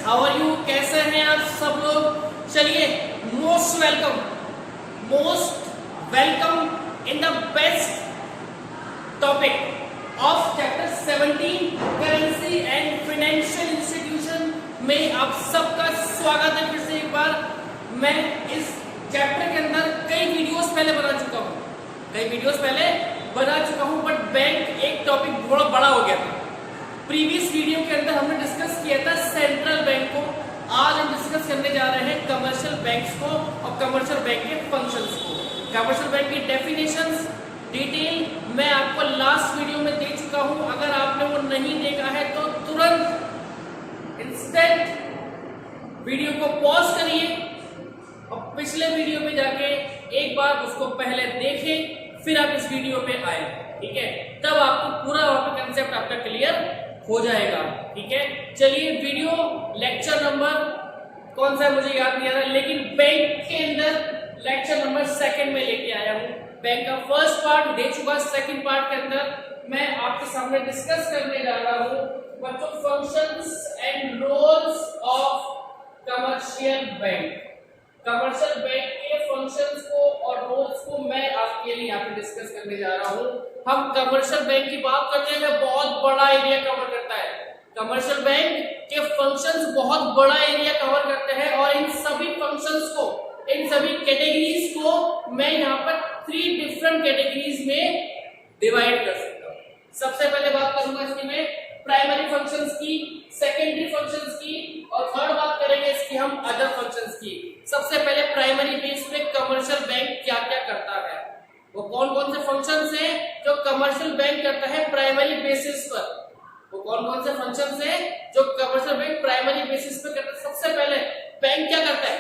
How are you, कैसे हैं आप सब लोग। चलिए, most welcome in the best topic of chapter 17 currency and financial institution में आप सबका स्वागत है। फिर से एक बार मैं इस चैप्टर के अंदर कई वीडियोस पहले बना चुका हूं, बट बैंक एक टॉपिक थोड़ा बड़ा हो गया था। प्रीवियस वीडियो के अंदर हमने डिस्कस किया था सेंट्रल बैंक को। आज हम डिस्कस करने जा रहे हैं कमर्शियल बैंक्स को और कमर्शियल बैंक के फंक्शंस को। कमर्शियल बैंक की डेफिनेशंस डिटेल मैं आपको लास्ट वीडियो में दे चुका हूं। अगर आपने वो नहीं देखा है तो तुरंत इंस्टेंट वीडियो को पॉज करिए और पिछले वीडियो में जाके एक बार उसको पहले देखें, फिर आप इस वीडियो पे आए, ठीक है। तब आपको पूरा कंसेप्ट आपका क्लियर हो जाएगा, ठीक है। चलिए, वीडियो लेक्चर नंबर कौन सा है मुझे याद नहीं आ रहा, लेकिन बैंक के अंदर लेक्चर नंबर 2 में लेके आया हूं। बैंक का फर्स्ट पार्ट दे चुका, सेकंड पार्ट के अंदर मैं आपके सामने डिस्कस करने जा रहा हूं बच्चों functions and roles of commercial bank. Commercial bank के फंक्शंस को और रोल्स को मैं आपके लिए यहाँ पे डिस्कस करने जा रहा हूँ। हम कमर्शियल बैंक की बात करते हैं, बहुत बड़ा एरिया कवर करता है। कमर्शियल बैंक के फंक्शंस बहुत बड़ा एरिया कवर करते हैं और इन सभी फंक्शंस को, इन सभी कैटेगरीज को मैं यहाँ पर 3 डिफरेंट कैटेगरीज में डिवाइड कर सकता हूँ। सबसे पहले बात करूंगा इसकी मैं प्राइमरी फंक्शंस की, सेकेंडरी फंक्शंस की और थर्ड बात करेंगे इसकी हम अदर फंक्शंस की। सबसे पहले प्राइमरी बेस पे कमर्शियल बैंक क्या क्या करता है, वो कौन कौन से फंक्शंस हैं जो कमर्शियल बैंक करता है प्राइमरी बेसिस पर। वो कौन कौन से फंक्शंस हैं जो कमर्शियल बैंक प्राइमरी बेसिस पे करता है। सबसे पहले बैंक क्या करता है,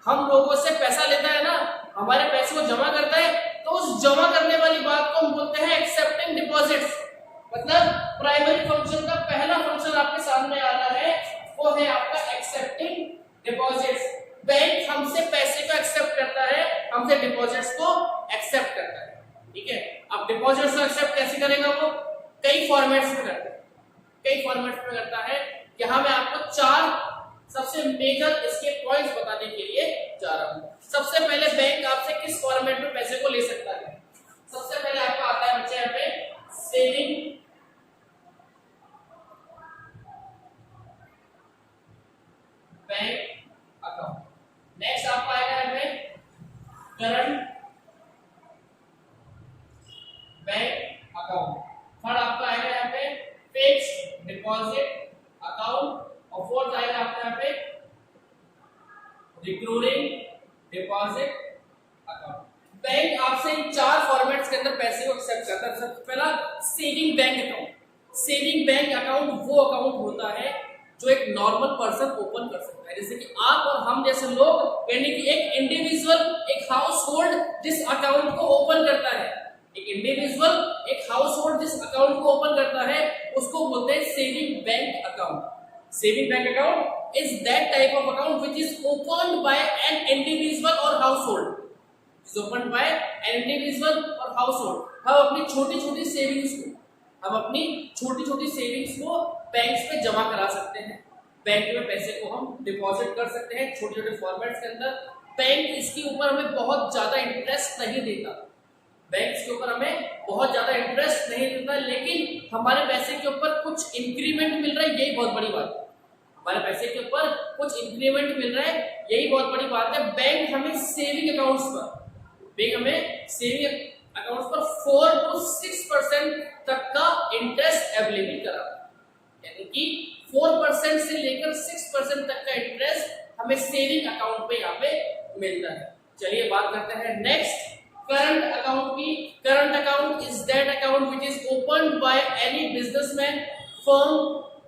हम लोगों से पैसा लेता है ना, हमारे पैसे को जमा करता है, तो उस जमा करने वाली बात को हम बोलते हैं एक्सेप्टिंग डिपॉजिट्स। मतलब प्राइमरी फंक्शन का पहला फंक्शन आपके सामने आ रहा है, वो है आपका एक्सेप्टिंग डिपॉजिट्स। बैंक हमसे पैसे को एक्सेप्ट करता है, हमसे डिपॉजिट्स को एक्सेप्ट करता है, ठीक है। अब डिपॉजिट्स को एक्सेप्ट कैसे करेगा, वो कई फॉर्मेट्स में करता है, यहां मैं आपको 4 सबसे मेजर इसके पॉइंट्स बताने के लिए जा रहा हूं। सबसे पहले बैंक आपसे किस फॉर्मेट में पैसे को ले सकता है। सबसे पहले आपका आता है बच्चे यहाँ पे सेविंग बैंक अकाउंट। नेक्स्ट आपका आएगा यहाँ पे करंट बैंक अकाउंट। थर्ड आपका आएगा यहाँ पे फिक्स्ड डिपॉजिट अकाउंट और फोर्थ आएगा आपका यहाँ पे रिकरिंग डिपॉजिट अकाउंट। बैंक आपसे इन 4 फॉर्मेट्स के अंदर पैसे को एक्सेप्ट करता है। सबसे पहला saving bank account. Saving bank account वो अकाउंट होता है जो एक नॉर्मल पर्सन ओपन कर सकता है, जैसे कि आप और हम जैसे लोग, यानी कि एक इंडिविजुअल, एक हाउस होल्ड जिस अकाउंट को ओपन करता है, एक इंडिविजुअल, एक हाउस होल्ड जिस अकाउंट को ओपन करता है, उसको बोलते हैं saving bank account. Saving bank account is that type of account which is opened by an individual or household. Is opened by an individual or household. हम अपनी छोटी छोटी सेविंग्स को बैंक्स पे जमा करा सकते हैं, बैंक में पैसे को हम डिपॉजिट कर सकते हैं छोटे छोटे फॉर्मेट्स के अंदर। बैंक इसके ऊपर हमें बहुत ज्यादा इंटरेस्ट नहीं देता, लेकिन हमारे पैसे के ऊपर कुछ इंक्रीमेंट मिल रहा है, यही बहुत बड़ी बात है। हमारे पैसे के ऊपर कुछ इंक्रीमेंट मिल रहा है, यही बहुत बड़ी बात है। बैंक हमें सेविंग अकाउंट्स पर 4 to 6% तक का इंटरेस्ट अवेलेबल कराता है, यानी कि 4% से लेकर 6% तक का इंटरेस्ट हमें सेविंग अकाउंट पे यहाँ पे मिलता है। चलिए बात करते हैं नेक्स्ट करंट अकाउंट की। Current account is that account which is opened by any businessman, firm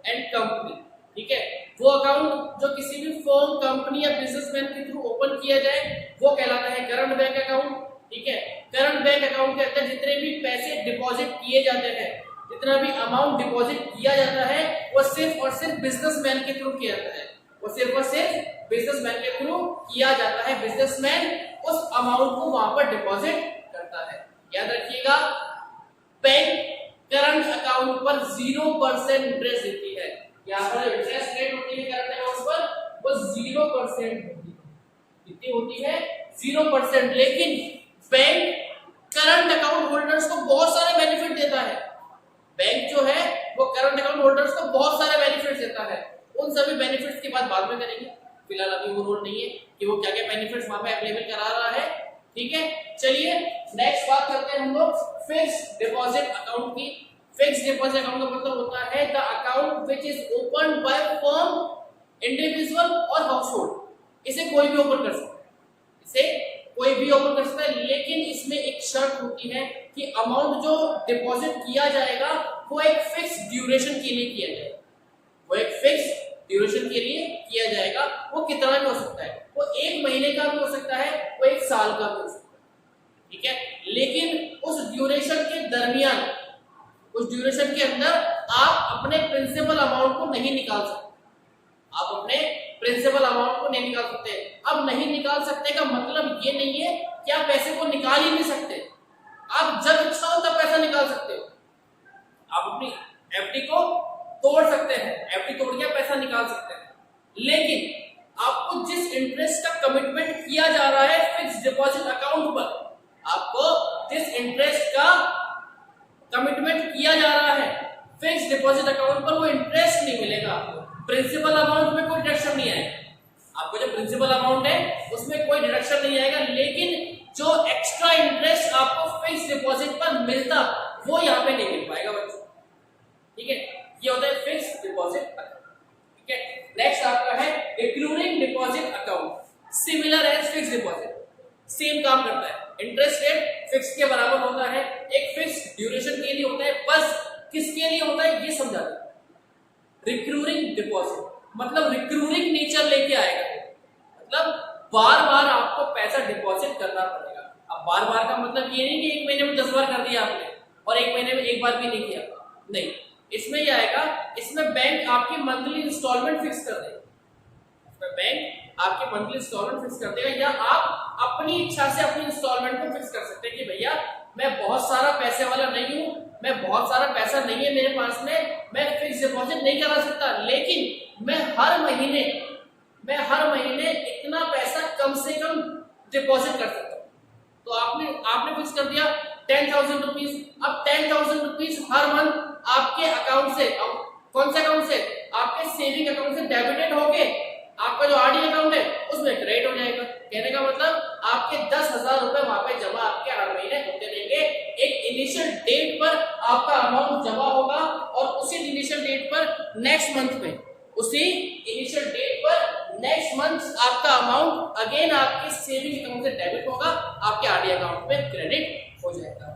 and company, ठीक है। वो अकाउंट जो किसी भी फर्म, कंपनी या बिजनेसमैन के थ्रू ओपन किया जाए वो कहलाता है करंट बैंक अकाउंट, ठीक है। करंट बैंक अकाउंट के अंदर जितने भी पैसे डिपॉजिट किए जाते हैं, जितना भी अमाउंट डिपॉजिट किया जाता है, वो सिर्फ और सिर्फ बिजनेसमैन के थ्रू किया जाता है, वो सिर्फ और सिर्फ बिजनेसमैन के थ्रू किया जाता है। बिजनेसमैन उस अमाउंट को वहां पर डिपॉजिट करता है। याद रखिएगा, बैंक करंट अकाउंट पर 0% इंटरेस्ट देती है, यहाँ पर इंटरेस्ट रेट होती है करंट अकाउंट पर वो 0% होती है। कितनी होती है? 0%। लेकिन बैंक करंट अकाउंट होल्डर्स को बहुत सारे बेनिफिट देता है। बैंक जो है वो करंट अकाउंट होल्डर्स को बहुत सारे बेनिफिट्स देता है। उन सभी बेनिफिट्स की बात बाद में करेंगे, फिलहाल अभी वो रोल नहीं है कि वो क्या क्या बेनिफिट्स वहां पे अवेलेबल करा रहा है। ठीक है, चलिए नेक्स्ट बात करते हैं हम लोग फिक्स्ड डिपॉजिट अकाउंट की। फिक्स्ड डिपॉजिट अकाउंट का मतलब होता है the account which is open by firm, individual और हाउसहोल्ड। इसे कोई भी ओपन कर सकता है, इसे कोई भी ओपन कर सकता है, लेकिन इसमें एक शर्त होती है कि अमाउंट जो डिपॉजिट किया जाएगा वो एक फिक्स ड्यूरेशन के लिए किया जाएगा। वो एक फिक्स ड्यूरेशन के लिए किया जाएगा। वो कितना भी हो सकता है, वो 1 महीने का भी हो सकता है, वो 1 साल का भी हो सकता है। ठीक है, लेकिन उस ड्यूरेशन के दरमियान, उस ड्यूरेशन के अंदर आप अपने प्रिंसिपल अमाउंट को नहीं निकाल सकते। आप अपने प्रिंसिपल अमाउंट को नहीं निकाल सकते। अब नहीं निकाल सकते का मतलब ये नहीं है कि आप पैसे को निकाल ही नहीं सकते। आप जब इच्छा हो तब पैसा निकाल सकते हो। आप अपनी एफडी को तोड़ सकते हैं, एफडी तोड़ के पैसा निकाल सकते हैं, लेकिन आपको जिस इंटरेस्ट का कमिटमेंट किया जा रहा है फिक्स्ड डिपॉजिट अकाउंट पर, आपको जिस इंटरेस्ट का कमिटमेंट किया जा रहा है फिक्स्ड डिपॉजिट अकाउंट पर, वो इंटरेस्ट नहीं मिलेगा आपको। प्रिंसिपल अमाउंट में कोई डिडक्शन नहीं आएगा। आपको जो प्रिंसिपल अमाउंट है उसमें कोई डिडक्शन नहीं आएगा, लेकिन जो एक्स्ट्रा इंटरेस्ट आपको फिक्स्ड डिपॉजिट पर मिलता वो यहाँ पे नहीं मिल पाएगा बच्चों। ठीक है, ये होता है फिक्स्ड डिपॉजिट अकाउंट। ठीक है, नेक्स्ट आपका है recurring deposit account. Similar as fixed deposit, same काम करता है। इंटरेस्ट रेट फिक्स के बराबर होता है, एक फिक्स ड्यूरेशन के लिए होता है, बस किसके लिए होता है ये समझा दो। रिकरिंग डिपॉजिट मतलब रिकरिंग नेचर लेके आएगा, मतलब बार बार आपको पैसा डिपॉजिट करना पड़ेगा। अब बार बार का मतलब ये नहीं कि 1 महीने में 10 बार कर दिया आपने और 1 महीने में 1 बार भी नहीं किया, नहीं। इसमें ये आएगा, इसमें बैंक आपकी मंथली इंस्टॉलमेंट फिक्स कर देगा। इसमें बैंक आपके मंथली इंस्टॉलमेंट फिक्स कर देगा, या आप अपनी इच्छा से अपनी इंस्टॉलमेंट को फिक्स कर सकते हैं कि भैया मैं बहुत सारा पैसे वाला नहीं हूं, मैं बहुत सारा पैसा नहीं है मेरे पास में, मैं फिक्स डिपॉजिट नहीं करा सकता, लेकिन मैं हर महीने इतना पैसा कम से कम डिपॉजिट कर सकता हूं। तो आपने फिक्स कर दिया 10,000 रुपीज। अब 10,000 रुपीज हर मंथ आपके अकाउंट से, कौन से अकाउंट से? आपके सेविंग अकाउंट से डेबिटेड होके आपका जो आरडी अकाउंट है उसमें क्रेडिट हो जाएगा। कहने का मतलब आपके 10,000 रुपए वहां पे जमा आपके हर महीने होते रहेंगे। एक इनिशियल डेट पर आपका अमाउंट जमा होगा और उसी इनिशियल डेट पर नेक्स्ट मंथ आपका अमाउंट अगेन आपके सेविंग अकाउंट से डेबिट होगा, आपके आरडी अकाउंट में क्रेडिट हो जाएगा।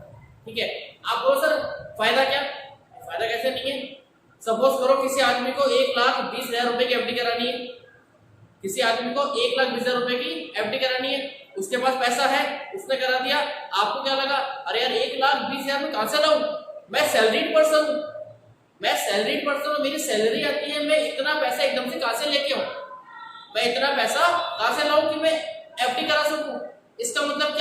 ठीक है, आप बोलो सर फायदा क्या? फायदा कैसे नहीं है? सपोज करो किसी आदमी को 1,20,000 रुपए की एफडी करानी है, किसी आदमी को 1,20,000 रुपए की एफडी करानी है, उसके पास पैसा है, उसने करा दिया। आपको क्या लगा, अरे यार 1,20,000 में कहां से लाऊं, मैं सैलरीड पर्सन हूं, मेरी सैलरी आती है, मैं इतना पैसा एकदम से कहां से लेके आऊं, मैं इतना पैसा कहां से लाऊं कि मैं एफडी करा सकूं? इसका मतलब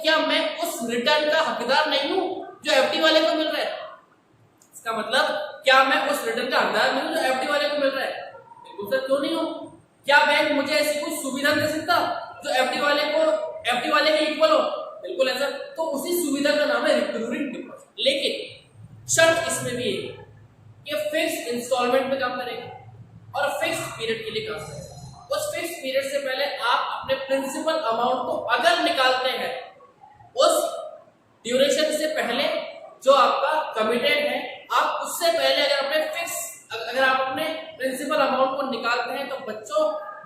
क्या मैं उस रिटर्न का हकदार नहीं हूं जो एफडी वाले को मिल रहा है? इसका मतलब क्या मैं उस रिटर्न का हकदार नहीं हूं जो एफडी वाले को मिल रहा है? बिल्कुल सर, क्यों नहीं हूं। क्या बैंक मुझे ऐसी कुछ सुविधा दे सकता जो एफडी वाले के इक्वल हो? बिल्कुल है सर। तो उसी सुविधा का नाम है रिकरिंग डिपॉजिट। लेकिन शर्त इसमें भी है कि फिक्स इंस्टॉलमेंट में काम करेगा और फिक्स पीरियड के लिए काम करेगा। उस फिक्स पीरियड से पहले आप अपने प्रिंसिपल अमाउंट को अगर निकालते हैं, उस ड्यूरेशन से पहले जो आपका कमिटेड है, आप उससे पहले अगर आप अपने प्रिंसिपल अमाउंट को निकालते हैं, तो बच्चों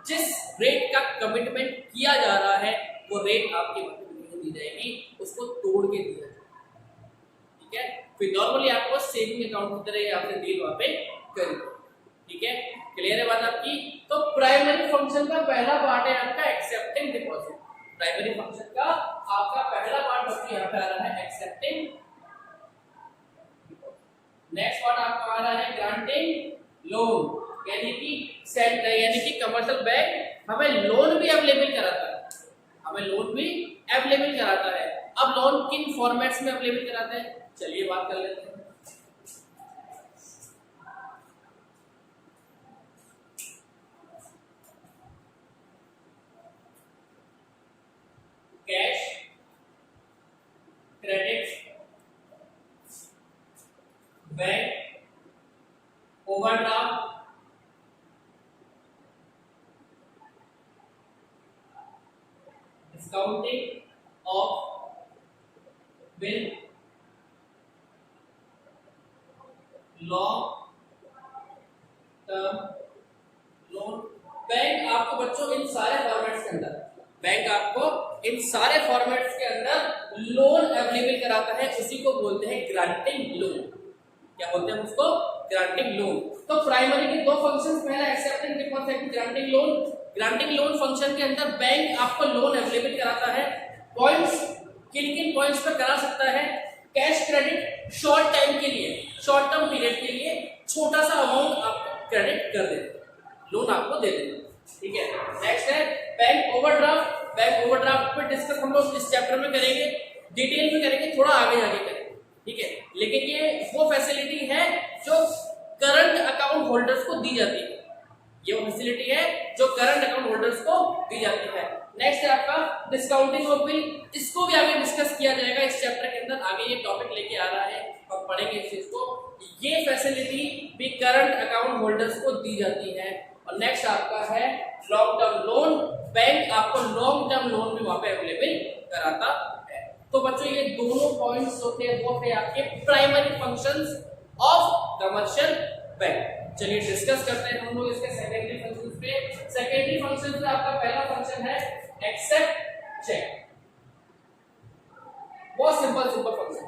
जिस रेट का कमिटमेंट किया जा रहा है वो रेट आपकी नहीं दी जाएगी, उसको तोड़ के दिया जाएगा। ठीक है, फिर नॉर्मली आपको सेविंग अकाउंट की तरह आपसे डील वहां पे करेंगे। ठीक है, क्लियर है बात आपकी? तो प्राइमरी फंक्शन का पहला पार्ट है आपका एक्सेप्टिंग डिपॉजिट। प्राइमरी फंक्शन का आपका पहला पार्ट बच्चों यहाँ पे आ रहा है एक्सेप्टिंग। नेक्स्ट पार्ट आपका आ रहा है ग्रांटिंग लोन, यानी कि कमर्शियल बैंक हमें लोन भी अवेलेबल कराता है। अब लोन किन फॉर्मेट्स में अवेलेबल कराते हैं, चलिए बात कर लेते हैं। Bank overdraft discounting of bill long term loan. Bank आपको बच्चों इन सारे फॉर्मेट्स के अंदर लोन अवेलेबल कराता है, उसी को बोलते हैं ग्रांटिंग लोन। क्या बोलते हैं उसको? Granting loan. तो प्राइमरी के दो फंक्शंस, पहला accepting deposit, granting loan. Granting loan function के अंदर बैंक आपको लोन अवेलेबल कराता है। पॉइंट्स किन किन पॉइंट्स पर करा सकता है? कैश क्रेडिट शॉर्ट टाइम के लिए, शॉर्ट टर्म पीरियड के लिए छोटा सा अमाउंट आपको क्रेडिट कर देते, लोन आपको दे देते। ठीक है। नेक्स्ट है बैंक ओवरड्राफ्ट। बैंक ओवरड्राफ्ट पे डिस्कस हम लोग इस चैप्टर में करेंगे, डिटेल में करेंगे, थोड़ा आगे करेंगे। ठीक है। लेकिन ये वो फैसिलिटी है जो करंट अकाउंट होल्डर्स को दी जाती है। ये वो फैसिलिटी है जो करंट अकाउंट होल्डर्स को दी जाती है। नेक्स्ट है आपका डिस्काउंटिंग ऑफ बिल। इसको भी आगे डिस्कस किया जाएगा इस चैप्टर के अंदर। आगे ये टॉपिक लेके आ रहा है, हम पढ़ेंगे इस चीज को। ये फैसिलिटी भी करंट अकाउंट होल्डर्स को दी जाती है। और नेक्स्ट आपका है लॉन्ग टर्म लोन। बैंक आपको लॉन्ग टर्म लोन भी वहां पे अवेलेबल कराता है। तो बच्चों ये दोनों पॉइंट्स होते हैं, वो थे आपके primary functions of commercial bank. चलिए डिस्कस करते हैं हम लोग इसके सेकेंडरी फंक्शंस पे। सेकेंडरी फंक्शंस में आपका पहला फंक्शन है एक्सेप्ट चेक। बहुत सिंपल फंक्शन।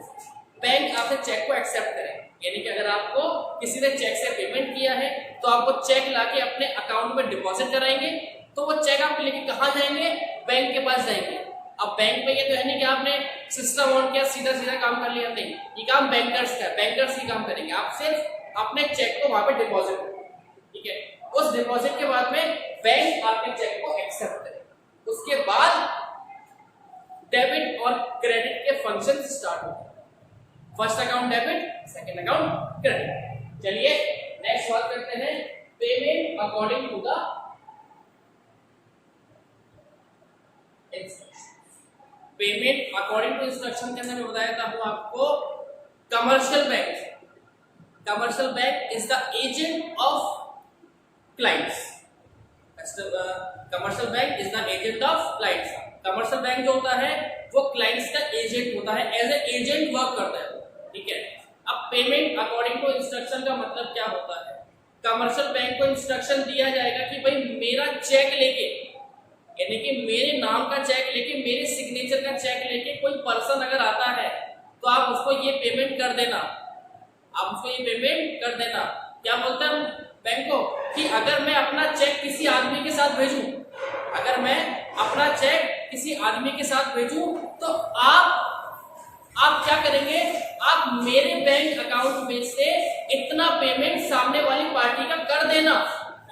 बैंक आपसे चेक को एक्सेप्ट करे, यानी कि अगर आपको किसी ने चेक से पेमेंट किया है तो आपको चेक लाके अपने अकाउंट में डिपॉजिट कराएंगे। तो वो चेक आप लेके कहाँ जाएंगे? बैंक के पास जाएंगे। अब बैंक में ये तो है नहीं कि आपने सिस्टम ऑन किया सीधा काम कर लिया, नहीं, ये काम बैंकर्स का है, बैंकर्स ही काम करेंगे। आप सिर्फ अपने चेक को वहां पे डिपॉजिट करें। ठीक है। उस डिपॉजिट के बाद में बैंक आपके चेक को एक्सेप्ट करे। उसके बाद डेबिट और क्रेडिट के फंक्शन स्टार्ट होते हैं। First account debit, second account credit. चलिए नेक्स्ट बात करते हैं payment according to the instruction. Payment according to instruction के अंदर मैं बताया था आपको commercial bank is the agent of clients. Commercial bank is the agent of clients. Commercial bank जो होता है वो क्लाइंट्स का एजेंट होता है, एज ए एजेंट वर्क करता है। ठीक है। अब पेमेंट अकॉर्डिंग टू इंस्ट्रक्शन का मतलब क्या होता है? कमर्शियल बैंक को इंस्ट्रक्शन दिया जाएगा कि भाई मेरा चेक लेके, यानी कि मेरे नाम का चेक लेके, मेरे सिग्नेचर का चेक लेके कोई पर्सन अगर आता है तो आप उसको ये पेमेंट कर देना। क्या बोलते हैं बैंक को कि अगर मैं अपना चेक किसी आदमी के साथ भेजूं, तो आप क्या करेंगे? आप मेरे बैंक अकाउंट में से इतना पेमेंट सामने वाली पार्टी का कर देना।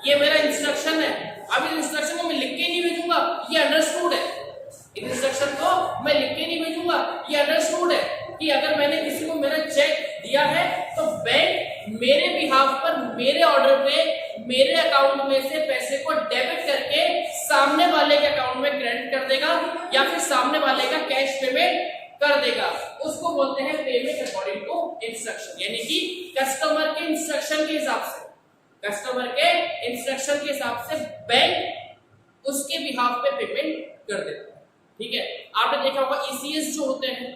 ये मेरा इंस्ट्रक्शन है। अब इस इंस्ट्रक्शन को मैं लिख के नहीं भेजूंगा, ये अंडरस्टूड है। इस इंस्ट्रक्शन को मैं लिख के नहीं भेजूंगा, ये अंडरस्टूड है कि अगर मैंने किसी को मेरा चेक दिया है तो बैंक मेरे बिहाफ पर, मेरे ऑर्डर पे, मेरे अकाउंट में से पैसे को डेबिट करके सामने वाले के अकाउंट में क्रेडिट कर देगा या फिर सामने वाले का कैश पेमेंट कर देगा। उसको बोलते हैं पेमेंट अकॉर्डिंग टू इंस्ट्रक्शन, यानी कि कस्टमर के इंस्ट्रक्शन के हिसाब से बैंक उसके बिहाफ पे पेमेंट कर देता है। ठीक है। आपने देखा होगा ईसीएस जो होते हैं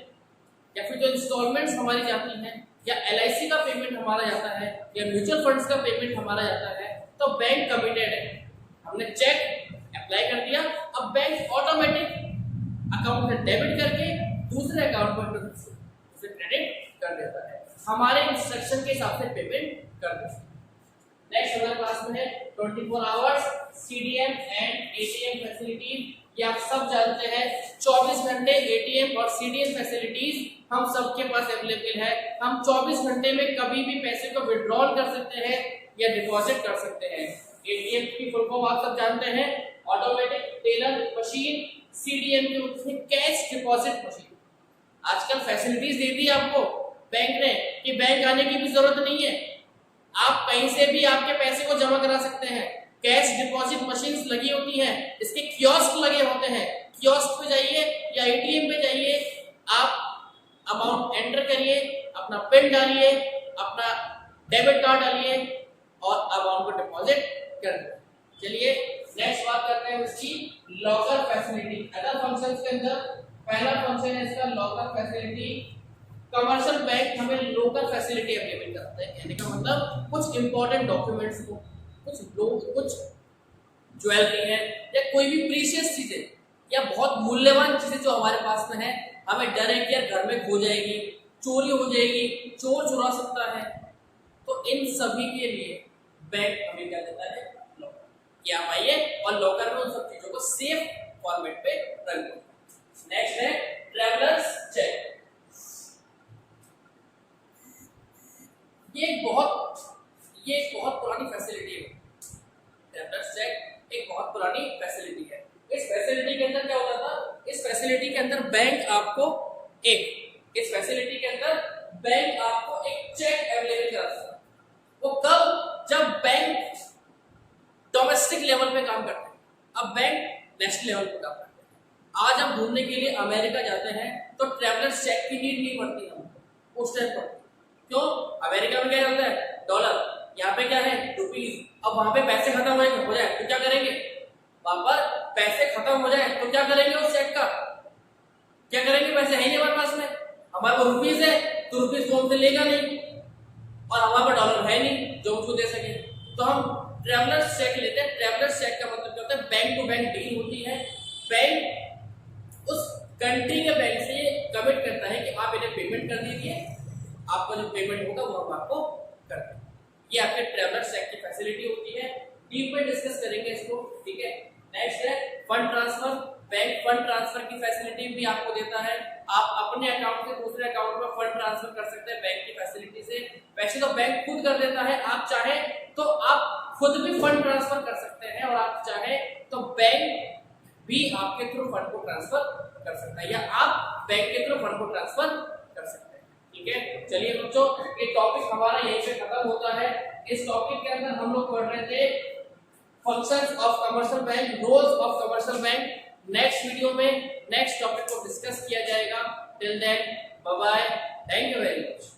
या फिर जो इंस्टॉलमेंट्स हमारी जाती हैं या एलआईसी का पेमेंट हमारा जाता है या म्यूचुअल फंड्स का पेमेंट हमारा जाता है, तो बैंक कमिटेड है। हमने चेक अप्लाई कर दिया, अब बैंक ऑटोमेटिक अकाउंट से डेबिट करके दूसरे अकाउंट पर उसे क्रेडिट कर देता है, हमारे इंस्ट्रक्शन के हिसाब से पेमेंट कर देता है। नेक्स्ट हमारे पास में है 24 hours CDM and ATM facilities. ये आप सब जानते हैं, 24 घंटे एटीएम और सीडीएम फैसिलिटीज हम सबके पास अवेलेबल है। हम 24 घंटे में कभी भी पैसे को विड्रॉल कर सकते हैं या डिपॉजिट कर सकते हैं। एटीएम की फुल फॉर्म आप सब जानते हैं, ऑटोमेटिक टेलर मशीन। सीडीएम के मतलब कैश डिपॉजिट मशीन। आजकल फैसिलिटीज दे दी आपको बैंक ने कि बैंक आने की भी जरूरत नहीं है, आप कहीं से भी आपके पैसे को जमा करा सकते हैं। कैश डिपॉजिट मशीन्स लगी होती हैं, इसके कियोस्क लगे होते हैं। कियोस्क पे जाइए या एटीएम पे जाइए, आप अमाउंट एंटर करिए, अपना पिन डालिए, अपना डेबिट कार्ड डालिए और अमाउंट को डिपॉजिट कर दो। चलिए नेक्स्ट बात करते हैं उसकी लॉकर फैसिलिटी। अदर फंक्शंस के अंदर पहला फंक्शन है इसका लॉकर फैसिलिटी। कमर्शियल बैंक हमें लॉकर फैसिलिटी अवेलेबल करता है, कहने का मतलब कुछ इंपॉर्टेंट डॉक्यूमेंट्स को, कुछ ज्वेलरी है या कोई भी प्रीशियस चीजें या बहुत मूल्यवान चीजें जो हमारे पास में है, हमें डर है कि यार घर में खो जाएगी, चोरी हो जाएगी, चोर चुरा सकता है, तो इन सभी के लिए बैंक हमें क्या देता है, लॉकर, कि आप आइए और लॉकर में उन सब चीजों को सेफ फॉर्मेट पे रख दो। नेक्स्ट है ट्रैवलर्स चेक। ये एक बहुत पुरानी फैसिलिटी है। ट्रैवलर्स चेक एक बहुत पुरानी फैसिलिटी है। इस फैसिलिटी के अंदर क्या होता था, इस फैसिलिटी के अंदर बैंक आपको एक चेक अवेलेबल कराता था। वो कब, जब बैंक डोमेस्टिक लेवल पे काम करते हैं, अब बैंक नेशनल लेवल पे काम करते हैं। आज हम घूमने के लिए अमेरिका जाते हैं तो ट्रैवलर्स चेक की नीड नहीं पड़ती हमको उस टाइम पर। क्यों? अमेरिका में क्या चलता है, डॉलर, यहाँ पे क्या है, रुपीज। अब वहां पे पैसे खत्म हो जाए तो क्या करेंगे, वहां पर पैसे खत्म हो जाए तो क्या करेंगे, उस चेक का क्या करेंगे, पैसे है नहीं हमारे पास में, हमारे पास रुपीज है तो रुपीज को हमसे लेगा नहीं, और हमारे पास डॉलर है नहीं जो उसको दे सके, तो हम ट्रैवलर्स चेक लेते हैं। ट्रैवलर्स चेक का मतलब क्या होता है, बैंक टू बैंक डील होती है। बैंक उस कंट्री के बैंक से कमिट करता है कि आप इन्हें पेमेंट कर दीजिए, आपका जो पेमेंट होगा वो हम आपको कर देंगे। ये आपके ट्रैवलर्स चेक की फैसिलिटी होती है। डीप में डिस्कस करेंगे इसको, ठीक है। नेक्स्ट है fund transfer. Bank fund transfer की फैसिलिटी भी आपको देता है। आप अपने अकाउंट से दूसरे अकाउंट में फंड ट्रांसफर कर सकते हैं बैंक की फैसिलिटी से। वैसे तो बैंक खुद कर देता है, आप चाहे तो आप खुद भी फंड ट्रांसफर कर सकते हैं, और आप चाहे तो बैंक भी आपके थ्रू फंड को ट्रांसफर कर सकता है, या आप बैंक के थ्रू फंड को ट्रांसफर कर सकते हैं, ठीक है। चलिए बच्चों, ये टॉपिक हमारा यहीं पे खत्म होता है। इस टॉपिक के अंदर हम लोग पढ़ रहे थे functions of commercial bank, roles of commercial bank. Next video में नेक्स्ट टॉपिक को डिस्कस किया जाएगा। Till then bye bye, thank you very much.